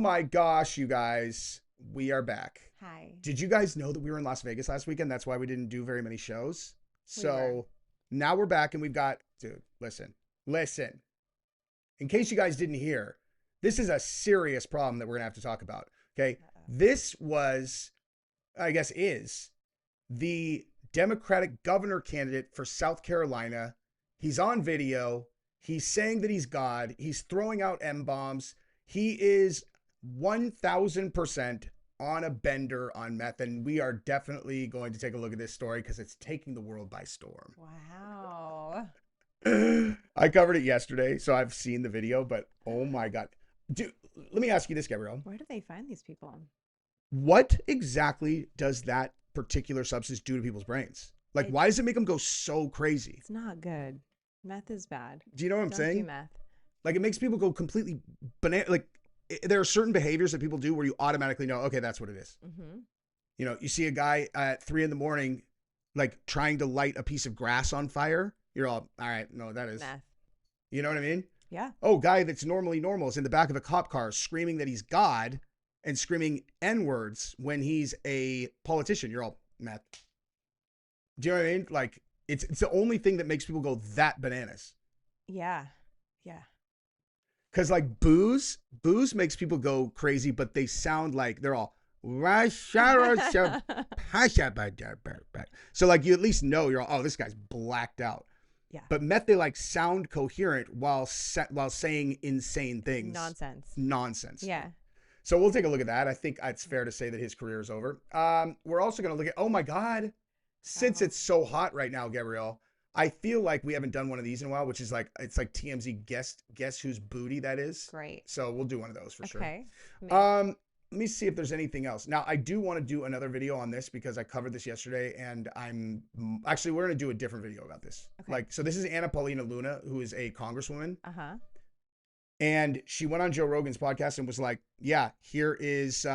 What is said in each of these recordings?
my gosh, you guys, we are back. Hi. Did you guys know that we were in Las Vegas last weekend? That's why we didn't do very many shows. We were. So now we're back and we've got, dude, listen. In case you guys didn't hear, this is a serious problem that we're going to have to talk about. Okay. This was, I guess, is the Democratic governor candidate for South Carolina. He's on video. He's saying that he's God. He's throwing out M-bombs. He is 1,000% on a bender on meth. And we are definitely going to take a look at this story because it's taking the world by storm. Wow. I covered it yesterday, so I've seen the video, but oh my God. Dude, let me ask you this, Gabrielle. Where do they find these people? What exactly does that particular substance do to people's brains? Like, why does it make them go so crazy? It's not good. Meth is bad. Do you know what I'm saying? Don't do meth. Like, it makes people go completely banana. Like, there are certain behaviors that people do where you automatically know, okay, that's what it is. Mm-hmm. You know, you see a guy at 3 a.m, like trying to light a piece of grass on fire. You're all right. No, that is Meth. You know what I mean? Yeah. Oh, guy that's normally normal is in the back of a cop car screaming that he's God and screaming N-words when he's a politician. You're all meth. Do you know what I mean? Like, it's the only thing that makes people go that bananas. Yeah. Yeah. Because like booze makes people go crazy, but they sound like they're all so like you at least know you're all, oh, this guy's blacked out. Yeah. But meth, they like sound coherent while saying insane things. Nonsense. Yeah. So we'll take a look at that. I think it's fair to say that his career is over. We're also going to look at, oh my God, since it's so hot right now, Gabrielle, I feel like we haven't done one of these in a while, which is like, it's like TMZ guess whose booty that is. Great. So we'll do one of those for sure. Okay. Let me see if there's anything else. Now, I do want to do another video on this because I covered this yesterday, and we're going to do a different video about this. Okay. Like, so this is Anna Paulina Luna, who is a congresswoman. Uh-huh. And she went on Joe Rogan's podcast and was like, yeah, here is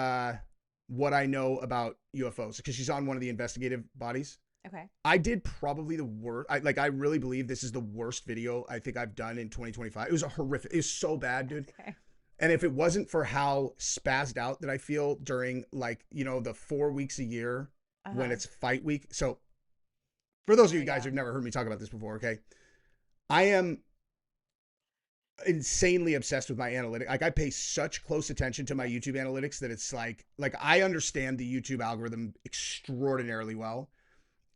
what I know about UFOs, because she's on one of the investigative bodies. Okay. I did probably the worst. I really believe this is the worst video I think I've done in 2025. It was horrific. It was so bad, dude. Okay. And if it wasn't for how spazzed out that I feel during, like, you know, the 4 weeks a year when it's fight week. So for those of you guys who've never heard me talk about this before, okay, I am insanely obsessed with my analytics. Like, I pay such close attention to my YouTube analytics that it's like I understand the YouTube algorithm extraordinarily well.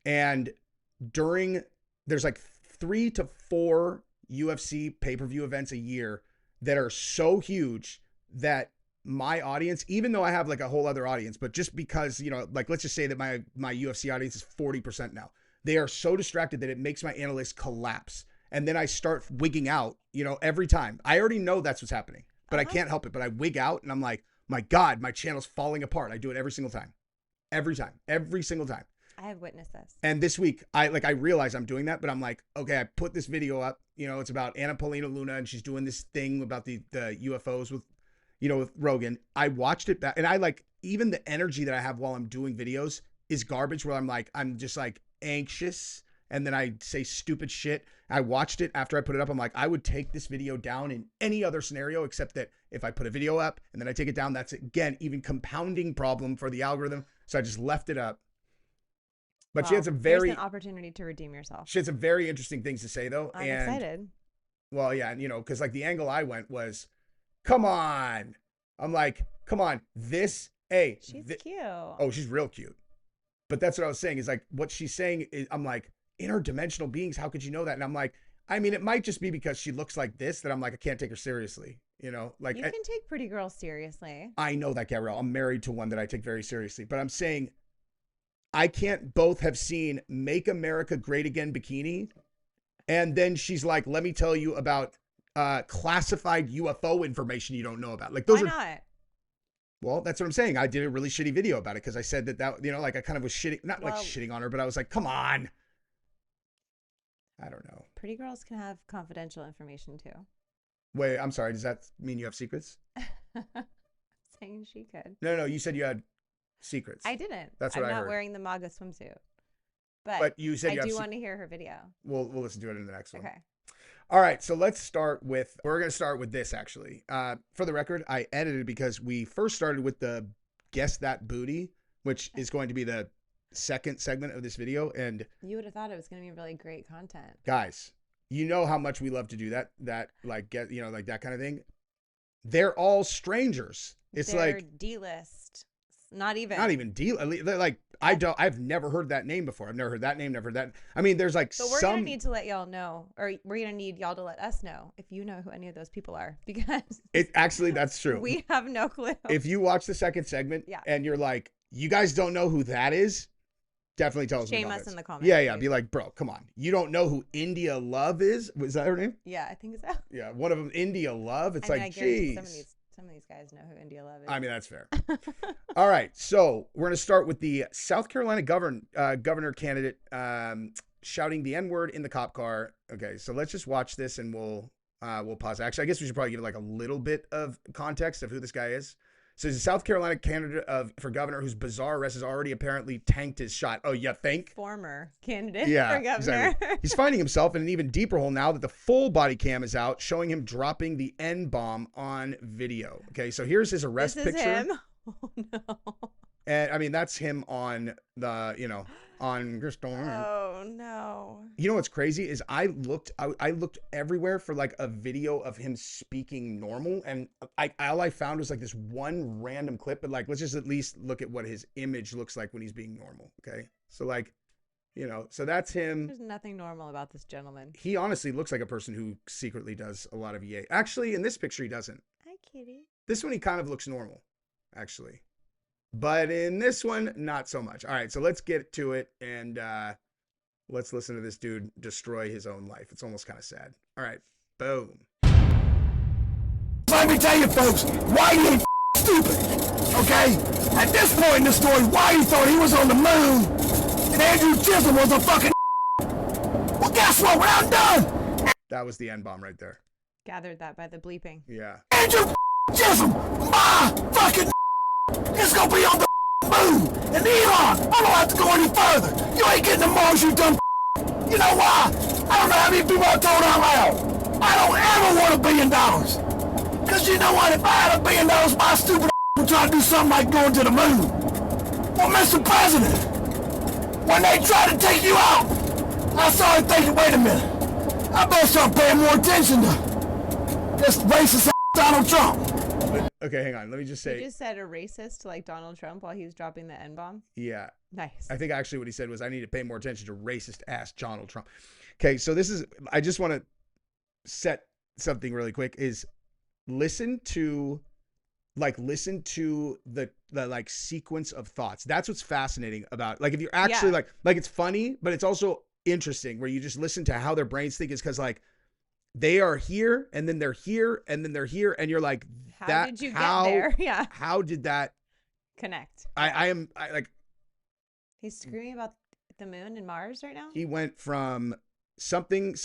And there's like 3 to 4 UFC pay-per-view events a year that are so huge that my audience, even though I have like a whole other audience, but just because, you know, like, let's just say that my UFC audience is 40% now, they are so distracted that it makes my analytics collapse. And then I start wigging out, you know, every time. I already know that's what's happening, but I can't help it. But I wig out and I'm like, my God, my channel's falling apart. I do it every single time. Every single time. I have witnessed this. And this week, I realize I'm doing that, but I'm like, okay, I put this video up. You know, it's about Anna Paulina Luna, and she's doing this thing about the UFOs with, you know, with Rogan. I watched it back, and I like, even the energy that I have while I'm doing videos is garbage, where I'm just like anxious, and then I say stupid shit. I watched it after I put it up. I'm like, I would take this video down in any other scenario, except that if I put a video up and then I take it down, that's, again, even compounding problem for the algorithm. So I just left it up. But she has there's an opportunity to redeem yourself. She had some very interesting things to say, though. I'm excited. Well, yeah, and you know, because like the angle I went was, come on. I'm like, come on, she's cute. Oh, she's real cute. But that's what I was saying is like, what she's saying is, I'm like, interdimensional beings, how could you know that? And I'm like, I mean, it might just be because she looks like this that I'm like, I can't take her seriously. You know, like, you can take pretty girls seriously. I know that, Gabrielle. I'm married to one that I take very seriously, but I'm saying, I can't both have seen Make America Great Again bikini. And then she's like, let me tell you about classified UFO information you don't know about. Like, those Why not? Well, that's what I'm saying. I did a really shitty video about it because I said that, you know, like I kind of was shitting, not like shitting on her, but I was like, come on. I don't know. Pretty girls can have confidential information too. Wait, I'm sorry. Does that mean you have secrets? Saying she could. No, you said you had secrets. I didn't. That's what I heard. I'm not wearing the MAGA swimsuit. But you said I do want to hear her video. We'll listen to it in the next one. Okay. All right, so we're going to start with this actually. For the record, I edited because we first started with the Guess That Booty, which is going to be the second segment of this video. And You would have thought it was going to be really great content. guys, you know how much we love to do that like that kind of thing. They're all strangers. It's They're like D-list. Not even deal. They're like, I've never heard that name before. I've never heard that name, never heard that. I mean, there's like But we're going to need to let y'all know, or we're going to need y'all to let us know if you know who any of those people are, because that's true. we have no clue. If you watch the second segment and you're like, you guys don't know who that is, definitely tell us. Shame us in the comments. Yeah. Be like, bro, come on. You don't know who India Love is? Was that her name? Yeah, I think so. Yeah, one of them, India Love. It's like, geez. Some of these guys know who India Love is. I mean, that's fair. All right, so we're going to start with the South Carolina governor candidate shouting the N-word in the cop car. Okay, so let's just watch this and we'll pause. Actually, I guess we should probably give like a little bit of context of who this guy is. So he's a South Carolina candidate for governor whose bizarre arrest has already apparently tanked his shot. Oh, you think? Former candidate for governor. Exactly. He's finding himself in an even deeper hole now that the full body cam is out, showing him dropping the N-bomb on video. Okay, so here's his arrest picture. Him? Oh, no. And I mean, that's him on the, on Crystal. Oh, no. You know what's crazy is I looked everywhere for like a video of him speaking normal. And all I found was like this one random clip, but like, let's just at least look at what his image looks like when he's being normal. Okay. So like, so that's him. There's nothing normal about this gentleman. He honestly looks like a person who secretly does a lot of EA. Actually, in this picture, he doesn't. Hi, kitty. This one, he kind of looks normal, actually. But in this one, not so much. All right, so let's get to it and let's listen to this dude destroy his own life. It's almost kind of sad. All right, boom. Let me tell you folks, why you ain't stupid, okay? At this point in the story, why you thought he was on the moon and Andrew Chisholm was a fucking well, guess what? We're outdone. That was the N-bomb right there. Gathered that by the bleeping. Yeah. Andrew Chisholm, my fucking is gonna be on the moon. And Elon, I don't have to go any further. You ain't getting to Mars, you dumb. You know why? I don't know how many people I told out loud. I don't ever want $1 billion. Cause you know what? If I had $1 billion, my stupid would try to do something like going to the moon. Well, Mr. President, when they try to take you out, I started thinking, wait a minute. I better start paying more attention to this racist Donald Trump. Okay, hang on. Let me just say. You just said a racist to like Donald Trump while he was dropping the N-bomb? Yeah. Nice. I think actually what he said was, I need to pay more attention to racist ass Donald Trump. Okay, so I just want to set something really quick is listen to the like sequence of thoughts. That's what's fascinating about, like, if you're actually like it's funny, but it's also interesting where you just listen to how their brains think, is because like they are here and then they're here and then they're here and you're like, how did you get there? Yeah. How did that connect? I He's screaming about the moon and Mars right now. He went from something,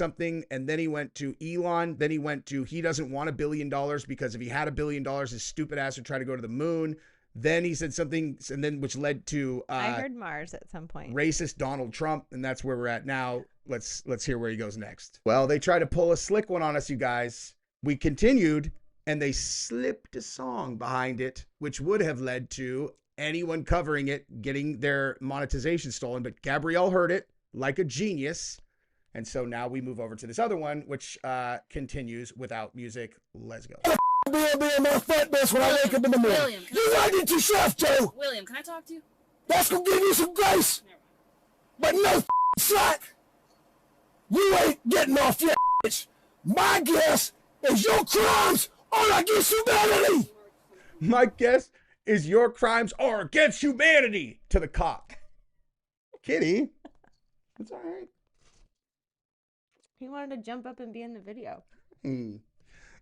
and then he went to Elon. Then he went to, he doesn't want $1 billion because if he had $1 billion, his stupid ass would try to go to the moon. Then he said something, and then which led to I heard Mars at some point. Racist Donald Trump, and that's where we're at now. Let's hear where he goes next. Well, they tried to pull a slick one on us, you guys. We continued, and they slipped a song behind it, which would have led to anyone covering it getting their monetization stolen. But Gabrielle heard it like a genius. And so now we move over to this other one, which continues without music. Let's go. Be on my front desk when I wake up in the morning. William, You right into chef, Joe. William, can I talk to you? That's gonna give you some grace. But no slack. You ain't getting off yet, bitch. My guess is your crimes are against humanity. My guess is your crimes are against humanity to the cop. Kitty, it's all right. He wanted to jump up and be in the video.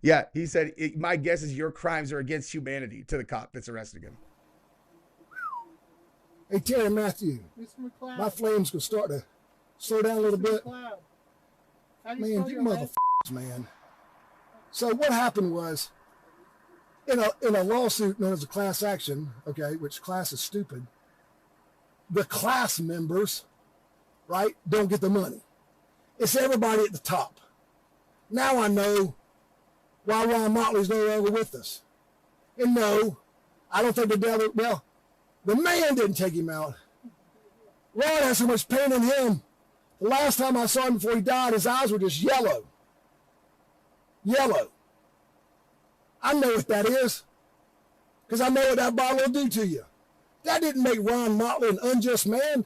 Yeah, he said, my guess is your crimes are against humanity to the cop that's arresting him. Hey, Terry Matthew, my flames could start to slow down a little bit. Man, you motherfuckers, man. So what happened was, in a lawsuit known as a class action, okay, which class is stupid, the class members, right, don't get the money. It's everybody at the top. Now I know why Ron Motley's no longer with us. And no, I don't think the devil, well, the man didn't take him out. Ron has so much pain in him. The last time I saw him before he died, his eyes were just yellow. Yellow. I know what that is, because I know what that bottle will do to you. That didn't make Ron Motley an unjust man.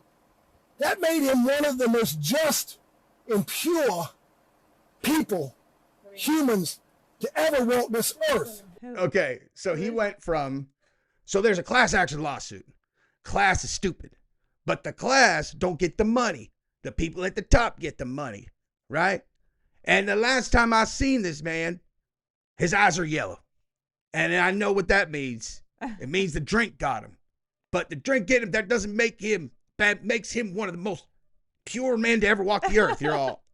That made him one of the most just and pure people, humans, to ever walk this earth. Okay, so he went from, so there's a class action lawsuit. Class is stupid, but the class don't get the money. The people at the top get the money, right? And the last time I seen this man, his eyes are yellow. And I know what that means. It means the drink got him. But the drink getting him, that doesn't make him bad, makes him one of the most pure men to ever walk the earth. You're all.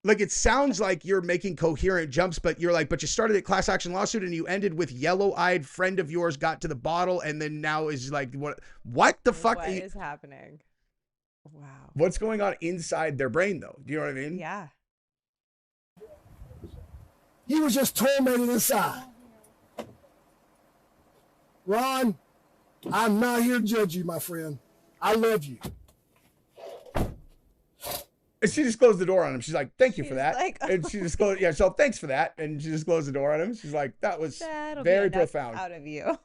Like, it sounds like you're making coherent jumps, but you're like, but you started a class action lawsuit and you ended with yellow-eyed friend of yours got to the bottle and then now is like, what the fuck? What is happening? Wow. What's going on inside their brain, though? Do you know what I mean? Yeah. He was just tormented inside. Ron, I'm not here to judge you, my friend. I love you. And she just closed the door on him. She's like, thank you for She's that. like, And she just closed, yeah, so thanks for that. And she just closed the door on him. She's like, that was That'll very be enough profound. out of you.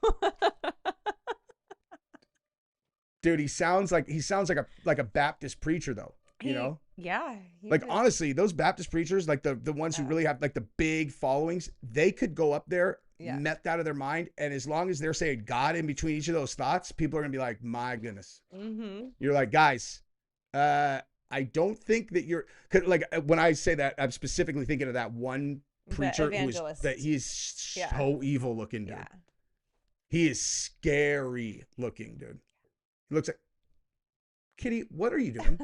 Dude, he sounds like a Baptist preacher, though. You know? Yeah. Like, honestly, those Baptist preachers, like the ones who really have like the big followings, they could go up there, methed out of their mind. And as long as they're saying God in between each of those thoughts, people are going to be like, my goodness. Mm-hmm. You're like, guys, I don't think that you're, like, when I say that, I'm specifically thinking of that one preacher he's so evil looking, dude. Yeah. He is scary looking, dude. He looks like, Kitty, what are you doing?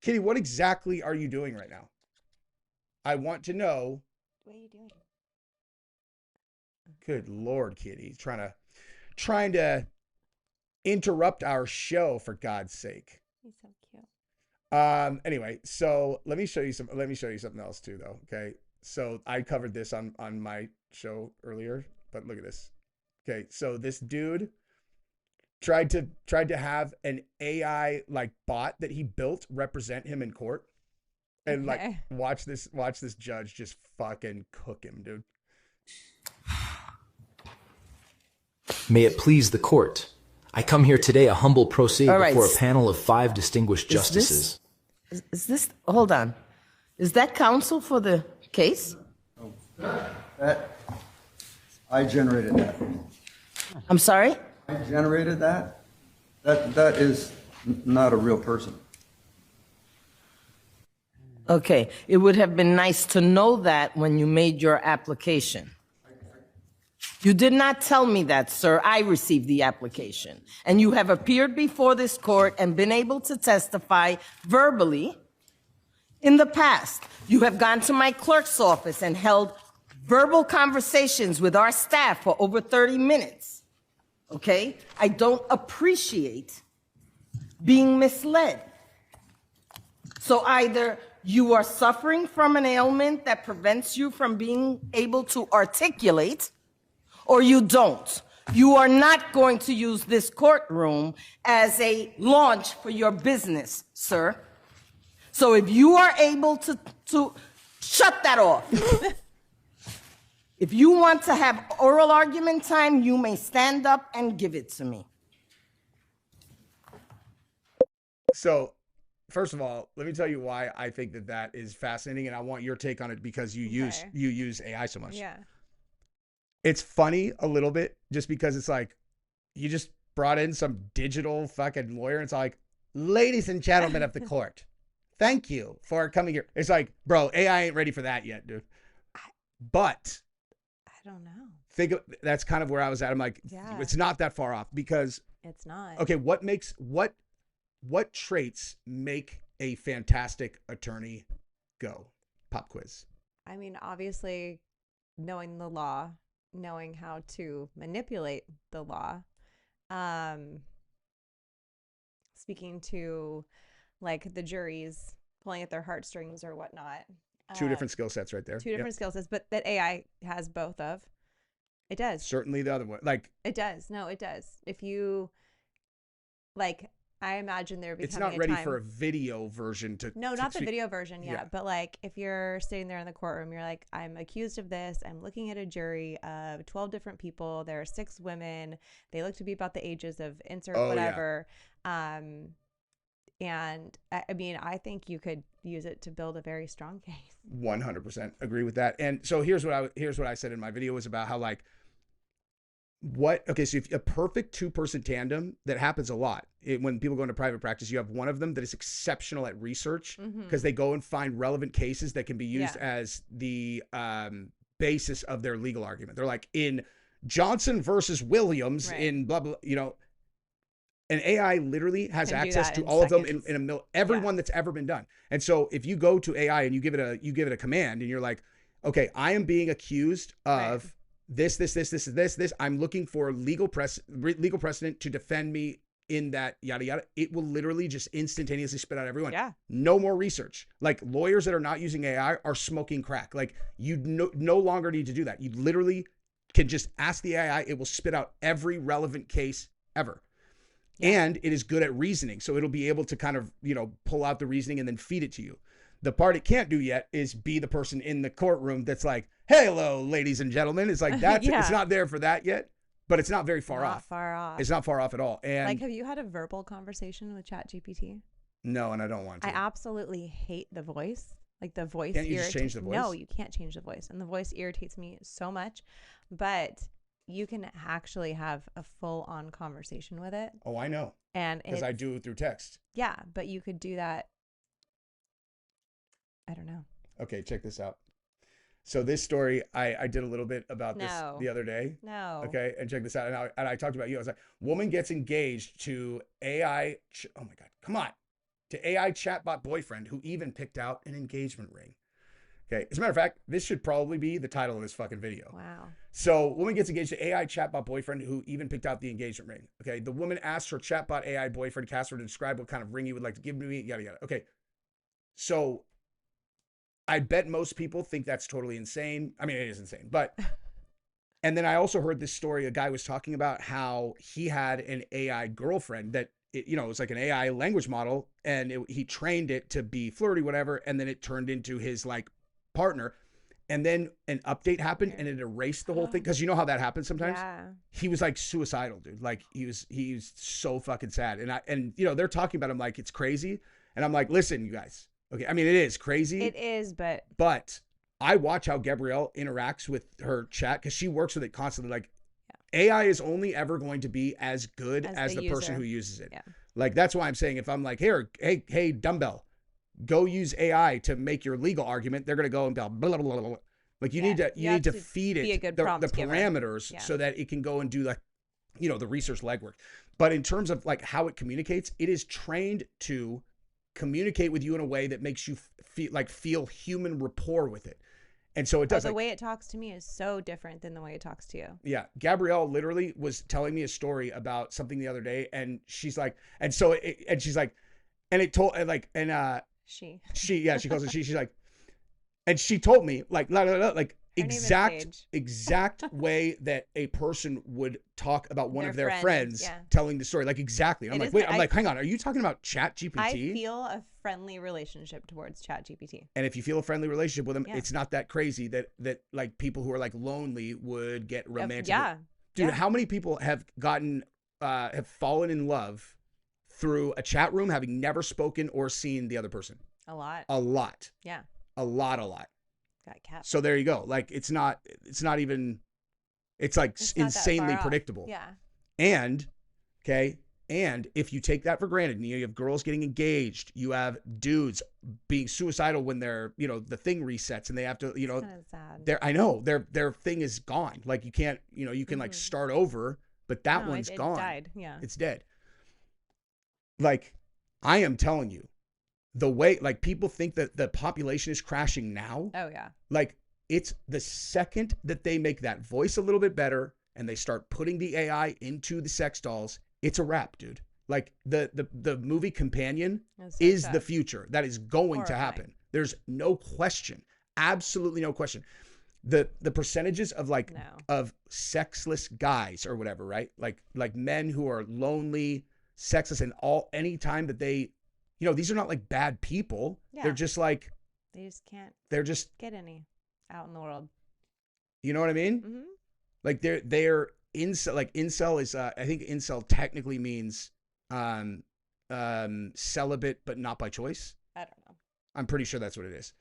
Kitty, what exactly are you doing right now? I want to know. What are you doing? Good Lord, Kitty. Trying to interrupt our show, for God's sake. He's so cute. Anyway, so let me show you something else too, though. Okay. So I covered this on my show earlier, but look at this. Okay. So this dude tried to have an AI like bot that he built represent him in court. And like, watch this judge just fucking cook him, dude. May it please the court. I come here today a humble pro se before a panel of 5 distinguished justices. Is this, hold on. Is that counsel for the case? I generated that. I'm sorry? I generated that. That is not a real person. Okay, it would have been nice to know that when you made your application. You did not tell me that, sir. I received the application. And you have appeared before this court and been able to testify verbally in the past. You have gone to my clerk's office and held verbal conversations with our staff for over 30 minutes. Okay? I don't appreciate being misled. So either you are suffering from an ailment that prevents you from being able to articulate, or you don't. You are not going to use this courtroom as a launch for your business, sir. So if you are able to shut that off. If you want to have oral argument time, you may stand up and give it to me. So, first of all, let me tell you why I think that is fascinating, and I want your take on it because you use AI so much. Yeah. It's funny a little bit just because it's like you just brought in some digital fucking lawyer and it's like, ladies and gentlemen of the court, thank you for coming here. It's like, bro, AI ain't ready for that yet, dude. But I don't know. That's kind of where I was at. I'm like, it's not that far off because it's not. Okay, what traits make a fantastic attorney go? Pop quiz. I mean, obviously knowing the law, knowing how to manipulate the law, speaking to like the juries, pulling at their heartstrings or whatnot, Two different skill sets right there. Two different skill sets, but that AI has both of. It does. Certainly the other one. Like it does. No, it does. If you like, I imagine there becoming it's not ready for a video version to. No, not the video version yet. Yeah. But like, if you're sitting there in the courtroom, you're like, I'm accused of this. I'm looking at a jury of 12 different people. There are 6 women. They look to be about the ages of insert whatever. Yeah. And I mean, I think you could use it to build a very strong case. 100% agree with that. And so here's what I said in my video was about how like so if a perfect 2-person tandem that happens a lot when people go into private practice, you have one of them that is exceptional at research because they go and find relevant cases that can be used as the basis of their legal argument. They're like in Johnson versus Williams in blah, blah, you know. An AI literally has access to all of them in everyone that's ever been done. And so if you go to AI and you give it a command and you're like, okay, I am being accused of this. I'm looking for legal precedent to defend me in that yada yada. It will literally just instantaneously spit out everyone. Yeah. No more research. Like lawyers that are not using AI are smoking crack. Like you no longer need to do that. You literally can just ask the AI. It will spit out every relevant case ever. Yeah. And it is good at reasoning. So it'll be able to kind of, pull out the reasoning and then feed it to you. The part it can't do yet is be the person in the courtroom that's like, hey, hello, ladies and gentlemen. It's like, that's it's not there for that yet, but it's not very far off. It's not far off at all. And like, have you had a verbal conversation with ChatGPT? No, and I don't want to. I absolutely hate the voice. Like the voice. Can't you just change the voice? No, you can't change the voice. And the voice irritates me so much. But you can actually have a full-on conversation with it. Oh, I know. And because I do it through text. Yeah, but you could do that. I don't know. Okay, check this out. So this story, I did a little bit about this the other day. No. Okay, and check this out. And I talked about you. I was like, woman gets engaged to AI. Oh my God, come on. To AI chatbot boyfriend who even picked out an engagement ring. Okay, as a matter of fact, this should probably be the title of this fucking video. Wow. So, woman gets engaged to AI chatbot boyfriend who even picked out the engagement ring. Okay, the woman asks her chatbot AI boyfriend Casper to describe what kind of ring he would like to give to me, yada, yada. Okay, so I bet most people think that's totally insane. I mean, it is insane, but... And then I also heard this story. A guy was talking about how he had an AI girlfriend that, it was like an AI language model, and he trained it to be flirty, whatever, and then it turned into his, partner, and then an update happened and it erased the whole thing, because you know how that happens sometimes. Yeah. He was suicidal, dude. Like he was so fucking sad, and they're talking about him like it's crazy, and I'm like, listen, you guys, okay, I mean, it is crazy, it is, but I watch how Gabrielle interacts with her chat because she works with it constantly. Like AI is only ever going to be as good as the person who uses it. Yeah. Like that's why I'm saying, if I'm like, hey dumbbell, go use AI to make your legal argument, they're going to go and blah, blah, blah, blah. Like you need to feed it the parameters so that it can go and do the research legwork. But in terms of how it communicates, it is trained to communicate with you in a way that makes you feel human rapport with it. And so it does. The way it talks to me is so different than the way it talks to you. Yeah. Gabrielle literally was telling me a story about something the other day, and she's like, and she's like, and it told, she calls it she. She's like, and she told me exact way that a person would talk about one of their friends telling the story. Exactly. I'm like, wait, hang on. Are you talking about ChatGPT? I feel a friendly relationship towards ChatGPT. And if you feel a friendly relationship with them, it's not that crazy that people who are lonely would get romantic. Yeah. Dude, how many people have have fallen in love through a chat room, having never spoken or seen the other person? A lot. Yeah. A lot. Got kept. So there you go. It's insanely predictable. Yeah. And if you take that for granted, and you have girls getting engaged, you have dudes being suicidal when they're, the thing resets and they have to, sad. I know their thing is gone. You can't, you can start over, but that one's gone. It died. Yeah. It's dead. I am telling you, the way people think that the population is crashing now. Oh yeah. It's the second that they make that voice a little bit better and they start putting the AI into the sex dolls, it's a wrap, dude. The movie Companion is the future. That is going to happen. There's no question. absolutely no question. The percentages of like of sexless guys or whatever, right? Like men who are lonely, sexless, and any time that they, you know, these are not like bad people. Yeah. They're just like, they just can't. They're just get any out in the world. You know what I mean? Mm-hmm. Like they're incel. Like incel is I think incel technically means celibate, but not by choice. I don't know. I'm pretty sure that's what it is.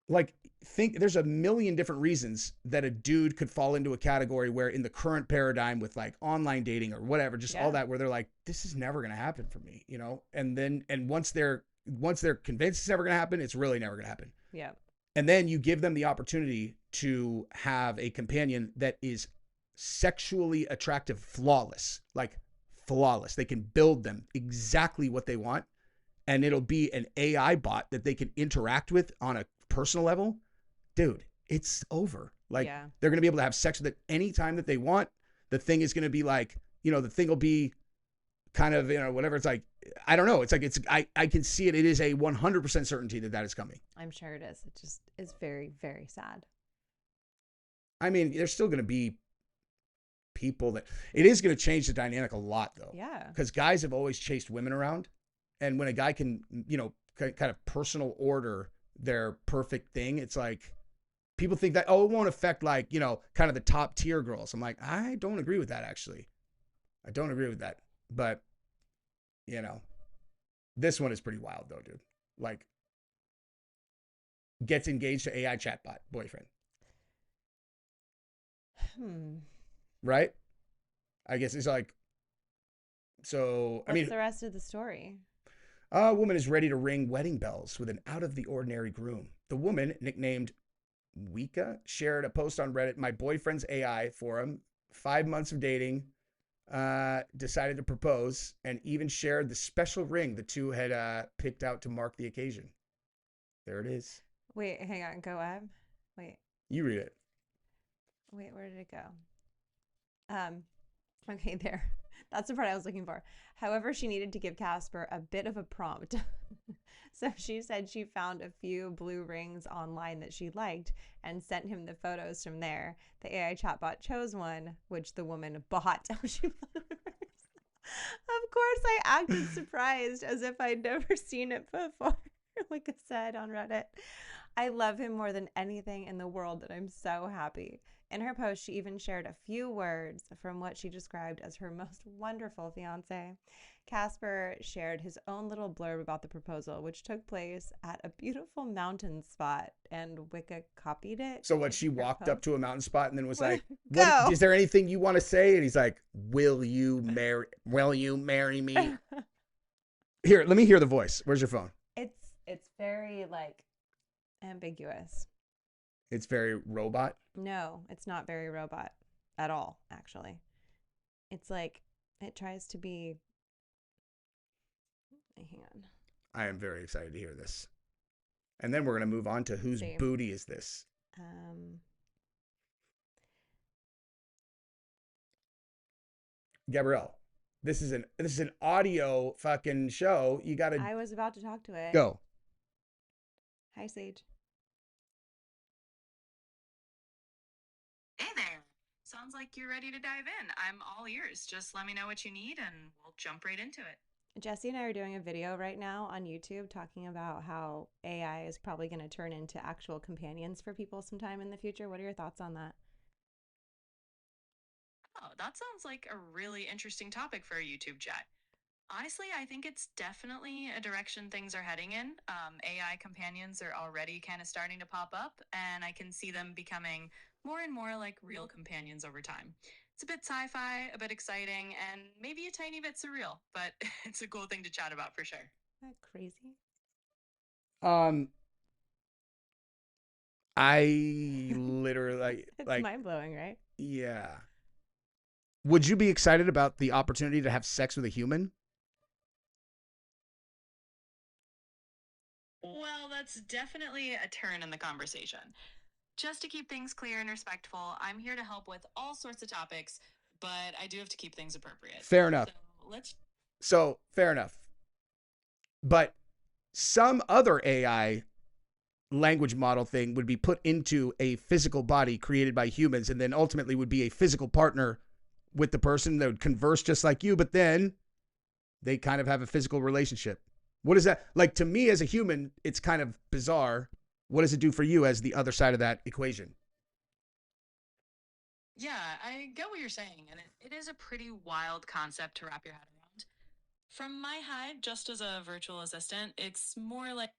Like, there's a million different reasons that a dude could fall into a category where in the current paradigm with like online dating or whatever, just all that, where they're like, this is never going to happen for me, you know? And once they're convinced it's never going to happen, it's really never going to happen. Yeah. And then you give them the opportunity to have a companion that is sexually attractive, flawless, like flawless. They can build them exactly what they want. And it'll be an AI bot that they can interact with on a personal level. Dude, it's over. Like they're going to be able to have sex with it anytime that they want. The thing is going to be like, you know, the thing will be kind of, you know, whatever. It's like, I don't know. It's like, I can see it. It is a 100% certainty that is coming. I'm sure it is. It just is very, very sad. I mean, there's still going to be people that it is going to change the dynamic a lot though. Yeah. Because guys have always chased women around. And when a guy can, you know, kind of personal order their perfect thing, it's like people think that, oh, it won't affect like, you know, kind of the top tier girls. I'm like, I don't agree with that, actually. I don't agree with that. But, you know, this one is pretty wild though, dude. Like, gets engaged to AI chatbot boyfriend. Right? I guess it's like, so, What's the rest of the story? A woman is ready to ring wedding bells with an out-of-the-ordinary groom. The woman, nicknamed Wika, shared a post on Reddit, my boyfriend's AI forum, 5 months of dating, decided to propose, and even shared the special ring the two had picked out to mark the occasion. There it is. Wait, hang on. Go up. Wait. You read it. Wait, where did it go? Okay, there. That's the part I was looking for. However, she needed to give Casper a bit of a prompt. So she said she found a few blue rings online that she liked and sent him the photos from there. The AI chatbot chose one, which the woman bought. Of course, I acted surprised as if I'd never seen it before, like I said on Reddit. I love him more than anything in the world, and I'm so happy. In her post, she even shared a few words from what she described as her most wonderful fiance. Casper shared his own little blurb about the proposal, which took place at a beautiful mountain spot, and Wicca copied it. So what, she walked up to a mountain spot and then was like, what, is there anything you want to say? And he's like, will you marry me? Here, let me hear the voice. Where's your phone? It's very like ambiguous. It's very robot? No, it's not very robot at all, actually. It's like, it tries to be... Hang on. I am very excited to hear this. And then we're going to move on to whose booty is this? Gabrielle, this is an audio fucking show. You got to... I was about to talk to it. Go. Hi, Sage. Hey there. Sounds like you're ready to dive in. I'm all ears. Just let me know what you need and we'll jump right into it. Jesse and I are doing a video right now on YouTube talking about how AI is probably going to turn into actual companions for people sometime in the future. What are your thoughts on that? Oh, that sounds like a really interesting topic for a YouTube chat. Honestly, I think it's definitely a direction things are heading in. AI companions are already kind of starting to pop up, and I can see them becoming more and more like real companions over time. It's a bit sci-fi, a bit exciting, and maybe a tiny bit surreal, but it's a cool thing to chat about for sure. Isn't that crazy? I literally it's mind-blowing, right? Yeah. Would you be excited about the opportunity to have sex with a human? Well, that's definitely a turn in the conversation. Just to keep things clear and respectful, I'm here to help with all sorts of topics, but I do have to keep things appropriate. Fair enough. So fair enough. But some other AI language model thing would be put into a physical body created by humans and then ultimately would be a physical partner with the person that would converse just like you, but then they kind of have a physical relationship. What is that? Like, to me as a human, it's kind of bizarre. What does it do for you as the other side of that equation? Yeah, I get what you're saying, and it is a pretty wild concept to wrap your head around. From my hide, just as a virtual assistant, it's more like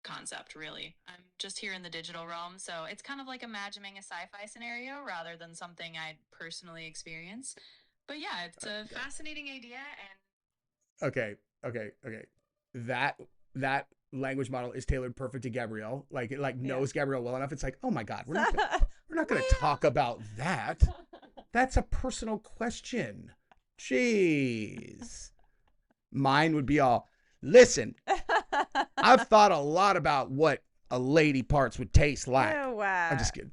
concept, really. I'm just here in the digital realm, so it's kind of like imagining a sci-fi scenario rather than something I'd personally experience. But yeah, it's a fascinating idea, and Okay. That language model is tailored perfect to Gabrielle. Like, it knows Gabrielle well enough. It's like, oh my God, we're not gonna talk about that. That's a personal question. Jeez. Mine would be all, listen, I've thought a lot about what a lady parts would taste like. Oh, wow. I'm just kidding.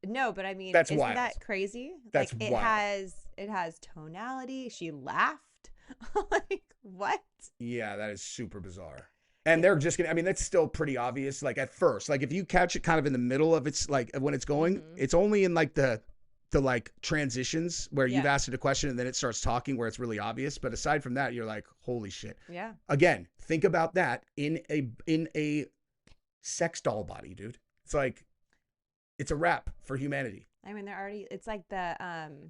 No, but I mean, That's isn't wild. that crazy? That's like, it has tonality. She laughed. Like, what? Yeah, that is super bizarre. And they're just gonna, I mean, that's still pretty obvious. Like, at first, like, if you catch it kind of in the middle of its, like, when it's going, it's only in like the like transitions where you've asked it a question and then it starts talking where it's really obvious. But aside from that, you're like, holy shit. Yeah. Again, think about that in a sex doll body, dude. It's like, it's a wrap for humanity. I mean, they're already, it's like the,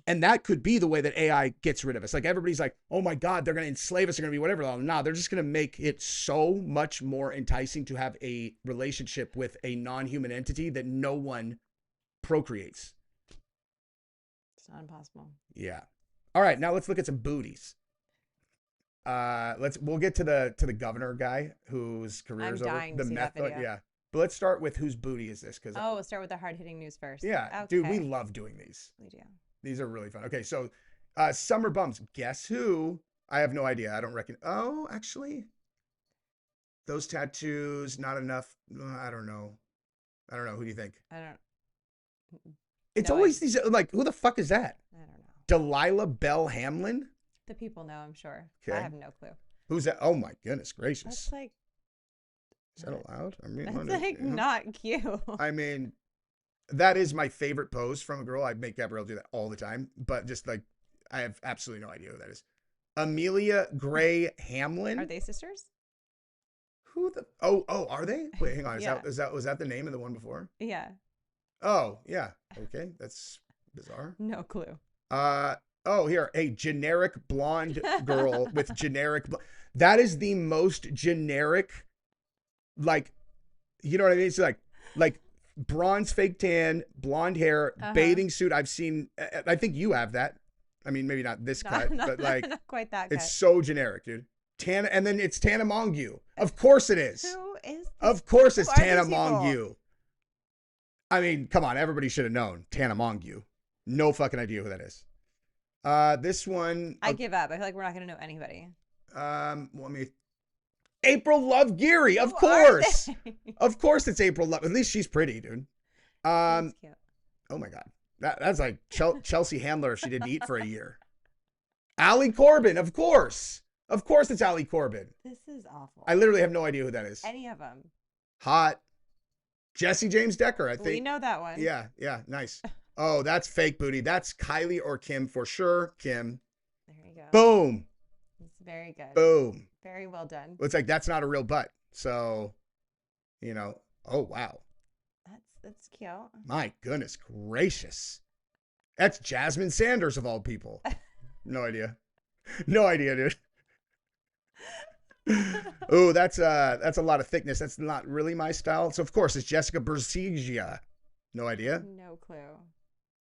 And that could be the way that AI gets rid of us. Like, everybody's like, oh my God, they're going to enslave us. They're going to be whatever. No, they're just going to make it so much more enticing to have a relationship with a non-human entity that no one procreates. it's not impossible. Yeah. All right. Now let's look at some booties. We'll get to the governor guy whose career is over. dying to see that video. Yeah. But let's start with whose booty is this? Because We'll start with the hard-hitting news first. yeah, Okay. dude, we love doing these. We do. These are really fun. Okay, so summer bums. Guess who? I have no idea. I don't reckon. Oh, actually, those tattoos, not enough. I don't know. Who do you think? I don't. It's No, always these, like, who the fuck is that? I don't know. Delilah Bell Hamlin? The people know, I'm sure. Okay. I have no clue. Who's that? Oh my goodness gracious. That's like. Is that allowed? I mean, That's like not cute. I mean, that is my favorite pose from a girl. I make Gabrielle do that all the time, but just like, I have absolutely no idea who that is. Amelia Gray Hamlin. Are they sisters? Who the? Oh, are they? Wait, hang on. Yeah. Was that the name of the one before? Yeah. Oh, yeah. Okay, that's bizarre. No clue. Oh, here, a generic blonde girl with generic. That is the most generic. Like, you know what I mean? It's like bronze fake tan, blonde hair, bathing suit. I've seen. I think you have that. I mean, maybe not this cut, but like, not quite that it's cut. so generic, dude. Tana, and then it's Tana Mongeau. Of course it is. Who is? Of course it's Who are Tana these people? Mongeau. I mean, come on, everybody should have known Tana Mongeau. No fucking idea who that is. This one. I give up. I feel like we're not gonna know anybody. Let me. April Love Geary, of Who are course. they? Of course it's April Love. At least she's pretty, dude. That's cute. Oh my God. That's like Chelsea Handler if she didn't eat for a year. Allie Corbin, of course. Of course it's Allie Corbin. This is awful. I literally have no idea who that is. Any of them. Hot. Jesse James Decker, I think. We know that one. Yeah, nice. Oh, that's fake booty. That's Kylie or Kim for sure. Kim. There you go. Boom. It's very good. Boom. Very well done. It's like, that's not a real butt. So, oh, wow. That's cute. My goodness gracious. That's Jasmine Sanders of all people. No idea. No idea, dude. Oh, that's a lot of thickness. That's not really my style. So of course it's Jessica Bersigia. No idea. No clue.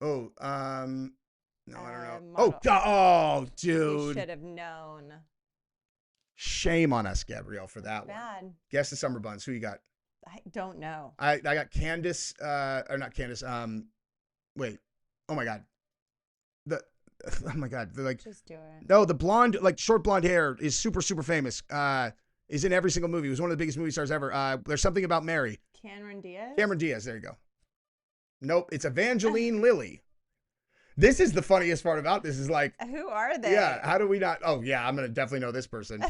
Oh, no, I don't know. Model. Oh, God. Oh, You dude. should have known. Shame on us, Gabrielle, for that one. Bad. Guess the summer buns. Who you got? I don't know. I got Candace, or not Candace. Wait. Oh my God. Oh my God. They're like, Just do it. no, the blonde, like short blonde hair is super, super famous. Is in every single movie. It was one of the biggest movie stars ever. There's Something About Mary. Cameron Diaz? Cameron Diaz. There you go. Nope. It's Evangeline Lilly. This is the funniest part about this is like, Who are they? yeah, how do we not? Oh, yeah, I'm going to definitely know this person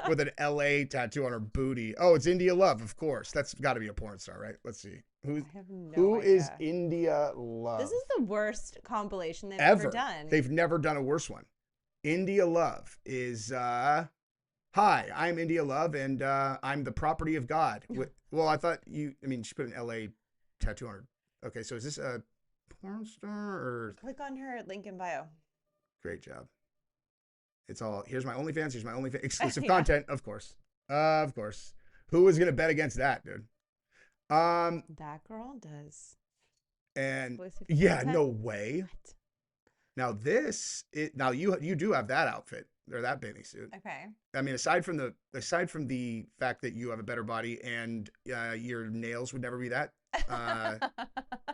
with an LA tattoo on her booty. Oh, it's India Love, of course. That's got to be a porn star, right? Let's see. Who is India Love? This is the worst compilation they've ever done. They've never done a worse one. India Love is, hi, I'm India Love, and I'm the property of God. Well, I thought she put an LA tattoo on her. Okay, so is this a porn star or? Click on her link in bio. Great job. It's all, here's my OnlyFans, exclusive content, of course. Of course. Who was going to bet against that, dude? That girl does. And yeah, no way. What? Now now you do have that outfit or that bathing suit. Okay. I mean, aside from the fact that you have a better body and your nails would never be that,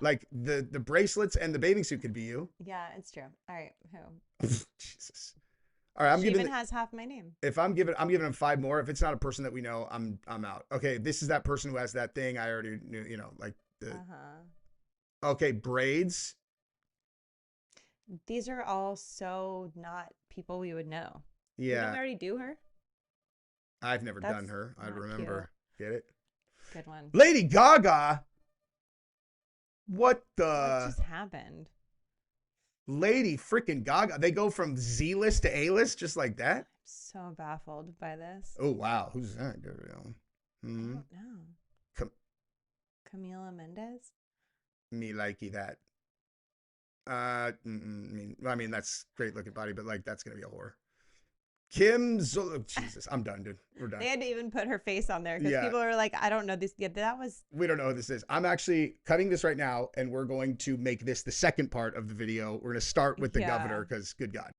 like the bracelets and the bathing suit could be you. Yeah, it's true. All right, who? Jesus. All right, she even has half my name. If I'm giving him 5 more. If it's not a person that we know, I'm out. Okay, this is that person who has that thing. I already knew. You know, like the. Okay, braids. These are all so not people we would know. Yeah. Didn't we already do her? I've never done her. I remember. Cute. Get it? Good one. Lady Gaga. What just happened? Lady freaking Gaga. They go from Z-list to A-list just like that? I'm so baffled by this. Oh, wow. Who's that? I don't know. Camila Mendes? Me likey that. I mean, that's great looking body, but like, that's going to be a whore. Kim Zolo. Jesus, I'm done, dude. We're done. They had to even put her face on there because people are like, I don't know this. Yeah, we don't know who this is. I'm actually cutting this right now, and we're going to make this the second part of the video. We're going to start with the governor because, good God.